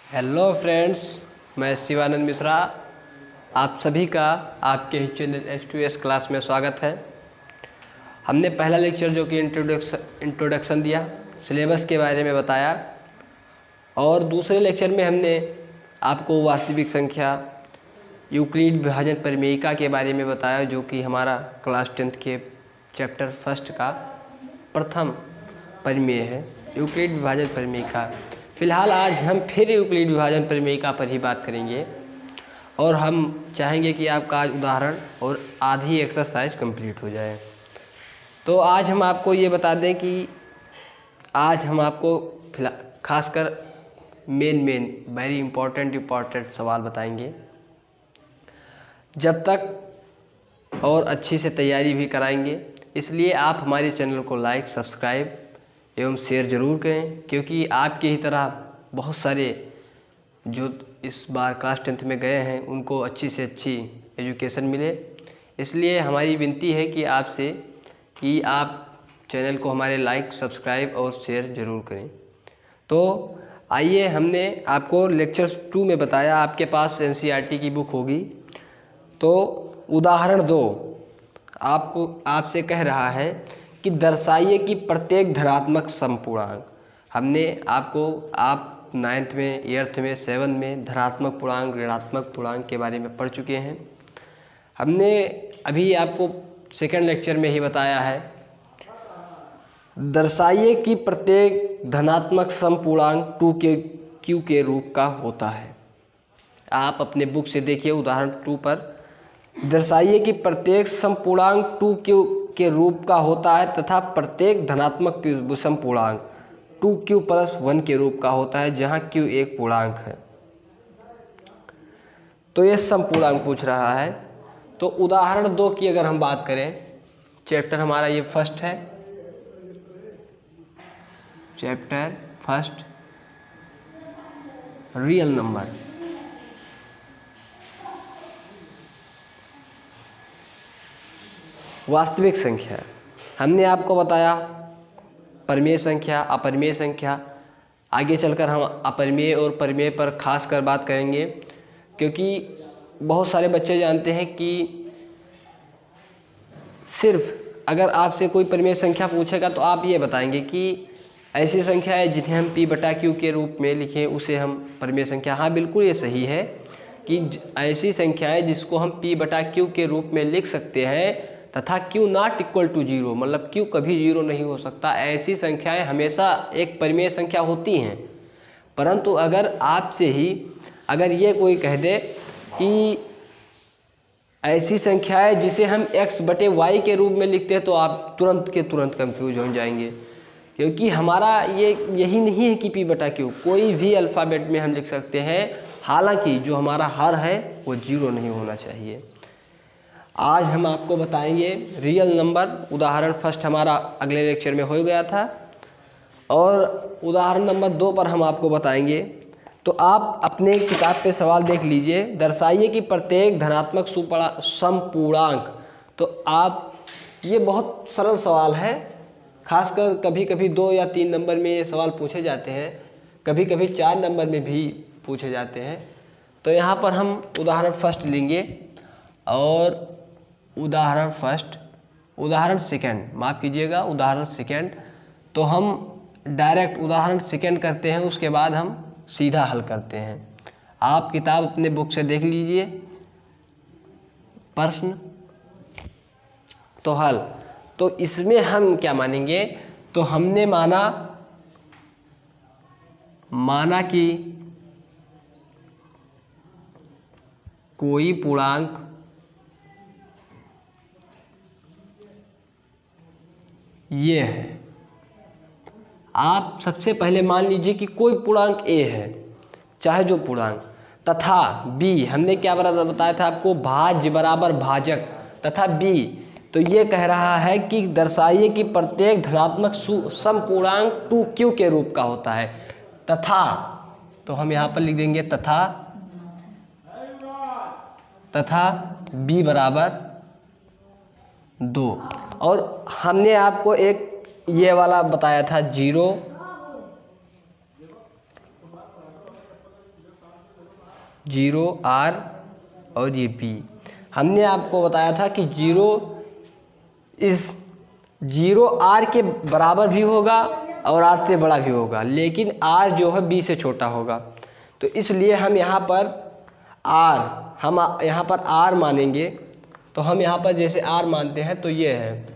Hello friends, मैं शिवानंद मिश्रा। आप सभी का आपके ही चैनल H2S क्लास में स्वागत है। हमने पहला लेक्चर जो कि इंट्रोडक्शन दिया, सिलेबस के बारे में बताया, और दूसरे लेक्चर में हमने आपको वास्तविक संख्या, यूक्लिड विभाजन परिमेयिका के बारे में बताया, जो कि हमारा क्लास 10th के चैप्टर फर्स्ट का प्रथम परिमेय है, यूक्लिड विभाजन परिमेयिका। फ़िलहाल आज हम फिर यूक्लिड विभाजन परिमेयिका पर ही बात करेंगे और हम चाहेंगे कि आपका आज उदाहरण और आधी एक्सरसाइज कंप्लीट हो जाए। तो आज हम आपको ये बता दें कि आज हम आपको खासकर मेन वेरी इम्पोर्टेंट सवाल बताएंगे। जब तक और अच्छी से तैयारी भी कराएंगे, इसलिए आप हमारे चैनल को लाइक, सब्सक्राइब एवं शेयर ज़रूर करें, क्योंकि आपके ही तरह बहुत सारे जो इस बार क्लास 10th में गए हैं उनको अच्छी से अच्छी एजुकेशन मिले। इसलिए हमारी विनती है कि आपसे कि आप चैनल को हमारे लाइक, सब्सक्राइब और शेयर ज़रूर करें। तो आइए, हमने आपको लेक्चर 2 में बताया, आपके पास NCERT की बुक होगी। तो उदाहरण 2 आपसे कह रहा है कि दर्शाइए कि प्रत्येक धनात्मक समपूर्णांक। हमने आपको आप 9th में, 8th में, 7th में धनात्मक पूर्णांक, ऋणात्मक पूर्णांक के बारे में पढ़ चुके हैं। हमने अभी आपको सेकंड लेक्चर में ही बताया है, दर्शाइए कि प्रत्येक धनात्मक समपूर्णांक 2Q के रूप का होता है। आप अपने बुक से देखिए उदाहरण 2 पर, दर्शाइए कि प्रत्येक समपूर्णांक 2Q के रूप का होता है तथा प्रत्येक धनात्मक समपूर्णांक 2Q+1 के रूप का होता है, जहां Q एक पूर्णांक है। तो ये समपूर्णांक पूछ रहा है। तो उदाहरण 2 की अगर हम बात करें, चैप्टर हमारा ये फर्स्ट है, चैप्टर फर्स्ट रियल नंबर। वास्तविक संख्या हमने आपको बताया, परिमेय संख्या, अपरिमेय संख्या। आगे चलकर हम अपरिमेय और परिमेय पर खास कर बात करेंगे, क्योंकि बहुत सारे बच्चे जानते हैं कि सिर्फ अगर आपसे कोई परिमेय संख्या पूछेगा तो आप ये बताएंगे कि ऐसी संख्या है जिन्हें हम P/Q के रूप में लिखें, उसे हम परिमेय संख्या। हाँ, बिल्कुल ये सही है कि ऐसी संख्या है जिसको हम P/Q के रूप में लिख सकते हैं तथा Q ≠ 0, मतलब Q कभी 0 नहीं हो सकता। ऐसी संख्याएं हमेशा एक परिमेय संख्या होती हैं। परंतु अगर आपसे ही अगर ये कोई कह दे कि ऐसी संख्या है जिसे हम x/y के रूप में लिखते हैं, तो आप तुरंत के तुरंत कंफ्यूज हो जाएंगे, क्योंकि हमारा यही नहीं है कि P/Q कोई भी अल्फ़ाबेट में हम लिख सकते हैं। हालांकि जो हमारा हर है वो 0 नहीं होना चाहिए। आज हम आपको बताएंगे रियल नंबर। उदाहरण फर्स्ट हमारा अगले लेक्चर में हो गया था, और उदाहरण नंबर 2 पर हम आपको बताएंगे। तो आप अपने किताब पे सवाल देख लीजिए, दर्शाइए कि प्रत्येक धनात्मक समपूर्णांक। तो आप, ये बहुत सरल सवाल है, खासकर कभी कभी 2 या 3 नंबर में ये सवाल पूछे जाते हैं, कभी कभी 4 नंबर में भी पूछे जाते हैं। तो यहाँ पर हम उदाहरण फर्स्ट लेंगे और उदाहरण फर्स्ट, उदाहरण सेकंड, माफ़ कीजिएगा, उदाहरण सेकंड। तो हम डायरेक्ट उदाहरण सेकंड करते हैं, उसके बाद हम सीधा हल करते हैं। आप किताब अपने बुक से देख लीजिए, प्रश्न तो हल। तो इसमें हम क्या मानेंगे, तो हमने माना कि कोई पूर्णांक ये है। आप सबसे पहले मान लीजिए कि कोई पूर्णांक A है, चाहे जो पूर्णांक, तथा B, हमने क्या बताया था आपको, भाज्य बराबर भाजक, तथा B। तो ये कह रहा है कि दर्शाइए कि प्रत्येक धनात्मक समपूर्णांक 2Q के रूप का होता है, तथा, तो हम यहाँ पर लिख देंगे तथा B बराबर 2। और हमने आपको एक ये वाला बताया था 0 0 R और ये P। हमने आपको बताया था कि 0 R के बराबर भी होगा और R से बड़ा भी होगा, लेकिन R जो है B से छोटा होगा। तो इसलिए हम यहाँ पर R मानेंगे। तो हम यहाँ पर जैसे R मानते हैं तो ये है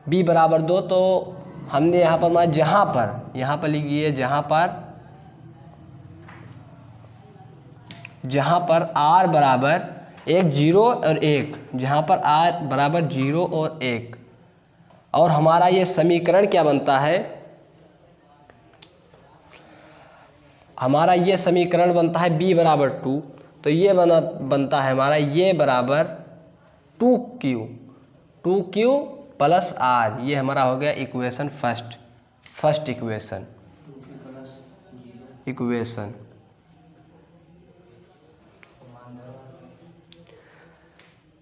B बराबर 2, तो हमने यहाँ पर माना यहाँ पर लिखिए जहाँ पर R बराबर 1 0 और 1, जहाँ पर R बराबर 0 और 1। और हमारा ये समीकरण क्या बनता है, हमारा ये समीकरण बनता है B बराबर 2। तो ये बनता है हमारा ये बराबर 2Q प्लस R। ये हमारा हो गया इक्वेशन फर्स्ट इक्वेशन।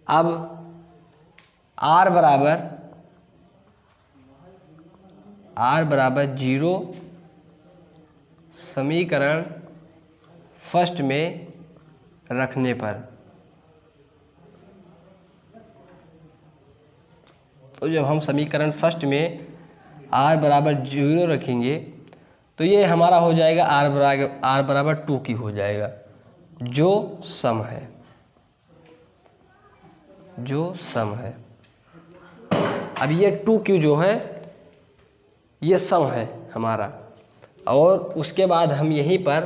अब R बराबर 0 समीकरण फर्स्ट में रखने पर, तो जब हम समीकरण फर्स्ट में R बराबर 0 रखेंगे तो ये हमारा हो जाएगा R बराबर 2Q हो जाएगा, जो सम है। अब ये 2Q जो है ये सम है हमारा। और उसके बाद हम यहीं पर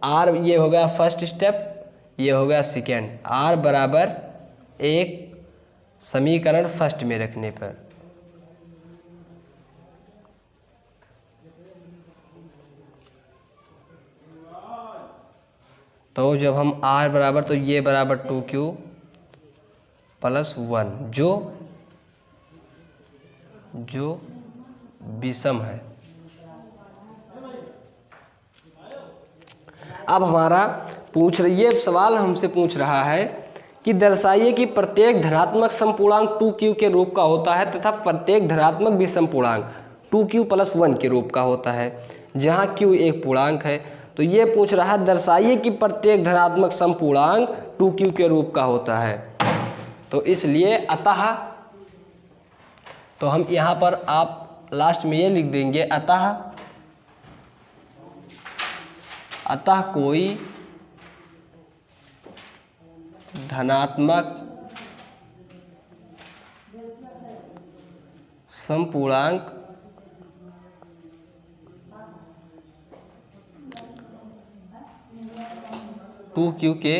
R, ये हो गया फर्स्ट स्टेप, ये हो गया सेकेंड। R बराबर 1 समीकरण फर्स्ट में रखने पर, तो जब हम R बराबर, तो ये बराबर 2Q प्लस 1 जो विषम है। अब हमारा ये सवाल हमसे पूछ रहा है कि दर्शाइए कि प्रत्येक धनात्मक समपूर्णांक 2Q के रूप का होता है तथा प्रत्येक धनात्मक विषम पूर्णांक 2Q प्लस 1 के रूप का होता है, जहाँ Q एक पूर्णांक है। तो ये पूछ रहा है दर्शाइए कि प्रत्येक धनात्मक समपूर्णांक 2Q के रूप का होता है। तो इसलिए अतः, तो हम यहाँ पर आप लास्ट में ये लिख देंगे अतः कोई धनात्मक समपूर्णांक टू क्यू के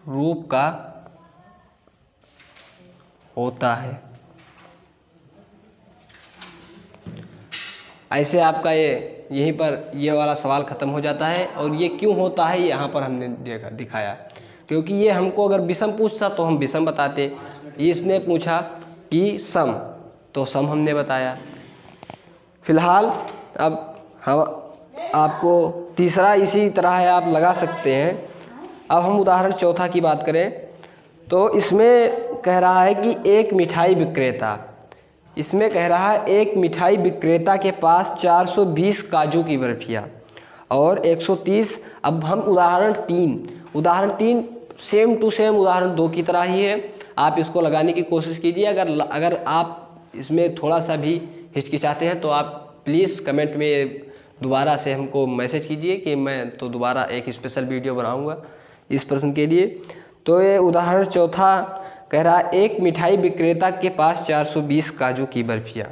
रूप का होता है। ऐसे आपका यहीं पर ये वाला सवाल ख़त्म हो जाता है। और ये क्यों होता है यहाँ पर हमने दिखाया, क्योंकि ये हमको अगर विषम पूछता तो हम विषम बताते, इसने पूछा कि सम, तो सम हमने बताया। फिलहाल अब हम आपको तीसरा इसी तरह है, आप लगा सकते हैं। अब हम उदाहरण चौथा की बात करें तो इसमें कह रहा है कि एक मिठाई विक्रेता, इसमें कह रहा है एक मिठाई विक्रेता के पास 420 काजू की बर्फियाँ और 130। अब हम उदाहरण तीन सेम टू सेम उदाहरण 2 की तरह ही है, आप इसको लगाने की कोशिश कीजिए। अगर आप इसमें थोड़ा सा भी हिचकिचाते हैं तो आप प्लीज़ कमेंट में दोबारा से हमको मैसेज कीजिए कि मैं तो दोबारा एक स्पेशल वीडियो बनाऊंगा इस प्रश्न के लिए। तो ये उदाहरण चौथा कह रहा है एक मिठाई विक्रेता के पास 420 काजू की बर्फियाँ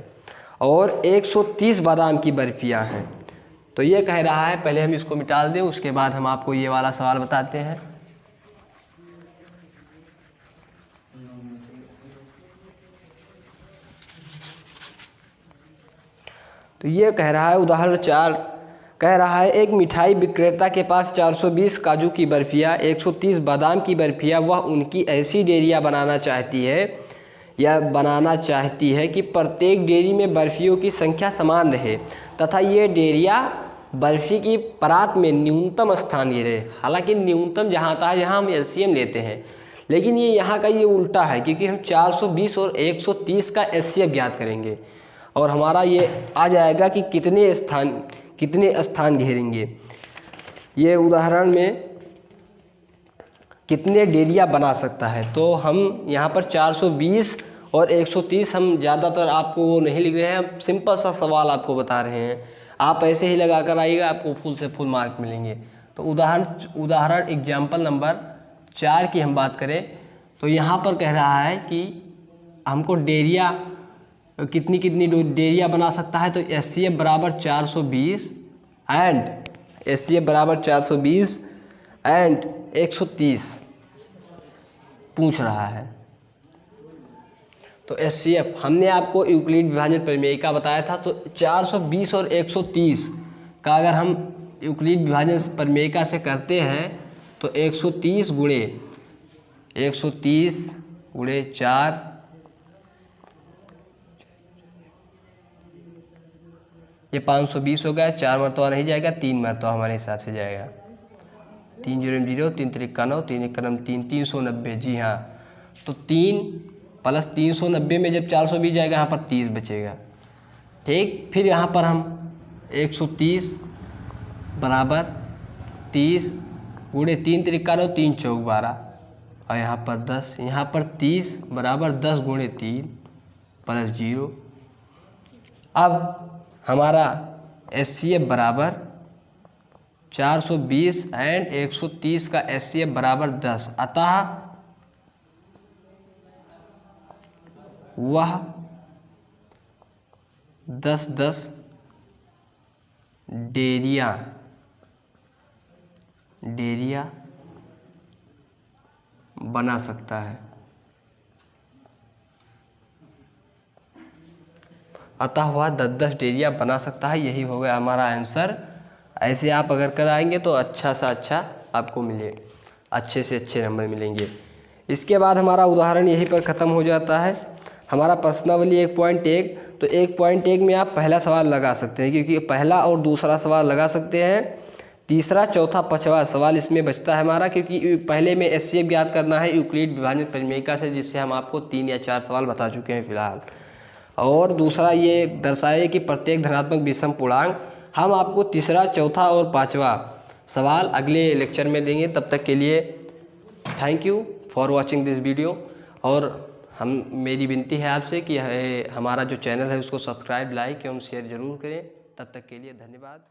और 130 बादाम की बर्फियाँ हैं। तो ये कह रहा है, पहले हम इसको मिटा दें, उसके बाद हम आपको ये वाला सवाल बताते हैं। तो ये कह रहा है उदाहरण 4 कह रहा है एक मिठाई विक्रेता के पास 420 काजू की बर्फियाँ, 130 बादाम की बर्फियाँ। वह उनकी ऐसी डेयरियाँ बनाना चाहती है कि प्रत्येक डेयरी में बर्फियों की संख्या समान रहे तथा ये डेयरियाँ बर्फी की परात में न्यूनतम स्थान ये रहे। हालांकि न्यूनतम जहाँ आता है जहाँ हम एलसीएम लेते हैं, लेकिन ये यहाँ का ये उल्टा है, क्योंकि हम 420 और 130 का एचसीएफ ज्ञात करेंगे और हमारा ये आ जाएगा कि कितने स्थान घेरेंगे। ये उदाहरण में कितने डेरिया बना सकता है। तो हम यहाँ पर 420 और 130 हम ज़्यादातर आपको वो नहीं लिख रहे हैं, हम सिंपल सा सवाल आपको बता रहे हैं। आप ऐसे ही लगा कर आइएगा, आपको फुल से फुल मार्क मिलेंगे। तो उदाहरण एग्जाम्पल नंबर 4 की हम बात करें तो यहाँ पर कह रहा है कि हमको डेरिया कितनी डेरिया बना सकता है। तो HCF बराबर 420 एंड 130 पूछ रहा है। तो HCF हमने आपको यूक्लिड विभाजन प्रमेयिका बताया था। तो 420 और 130 का अगर हम यूक्लिड विभाजन प्रमेयिका से करते हैं तो 130 गुणे 4 ये 520 हो गया। 4 मरतबा नहीं जाएगा, 3 मरतबा हमारे हिसाब से जाएगा। 3 0 0 3 3 9 3 1 3 390। जी हाँ, तो 3 प्लस 390 में जब 420 जाएगा यहाँ पर 30 बचेगा। ठीक, फिर यहाँ पर हम 130 बराबर 30 गुणे 3 3 9 3 4 12 और यहाँ पर 10, यहाँ पर 30 बराबर 10 गुणे 3 प्लस 0। अब हमारा HCF बराबर 420 एंड 130 का HCF बराबर 10, अतः वह 10 डेरिया बना सकता है। अतः वह 10 डेरिया बना सकता है। यही हो गया हमारा आंसर। ऐसे आप अगर कराएंगे तो अच्छा सा अच्छा आपको अच्छे से अच्छे नंबर मिलेंगे। इसके बाद हमारा उदाहरण यहीं पर ख़त्म हो जाता है। हमारा प्रश्नावली 1.1, तो 1.1 में आप पहला सवाल लगा सकते हैं, क्योंकि पहला और दूसरा सवाल लगा सकते हैं। तीसरा, चौथा, पांचवा सवाल इसमें बचता है हमारा, क्योंकि पहले में HCF ज्ञात करना है यूक्लिड विभाजन प्रमेयिका से, जिससे हम आपको 3 या 4 सवाल बता चुके हैं फिलहाल। और दूसरा ये दर्शाए कि प्रत्येक धनात्मक विषम पूर्णांक। हम आपको तीसरा, चौथा और पांचवा सवाल अगले लेक्चर में देंगे। तब तक के लिए thank you for watching this video. और मेरी विनती है आपसे कि हमारा जो चैनल है उसको सब्सक्राइब, लाइक एवं शेयर जरूर करें। तब तक के लिए धन्यवाद।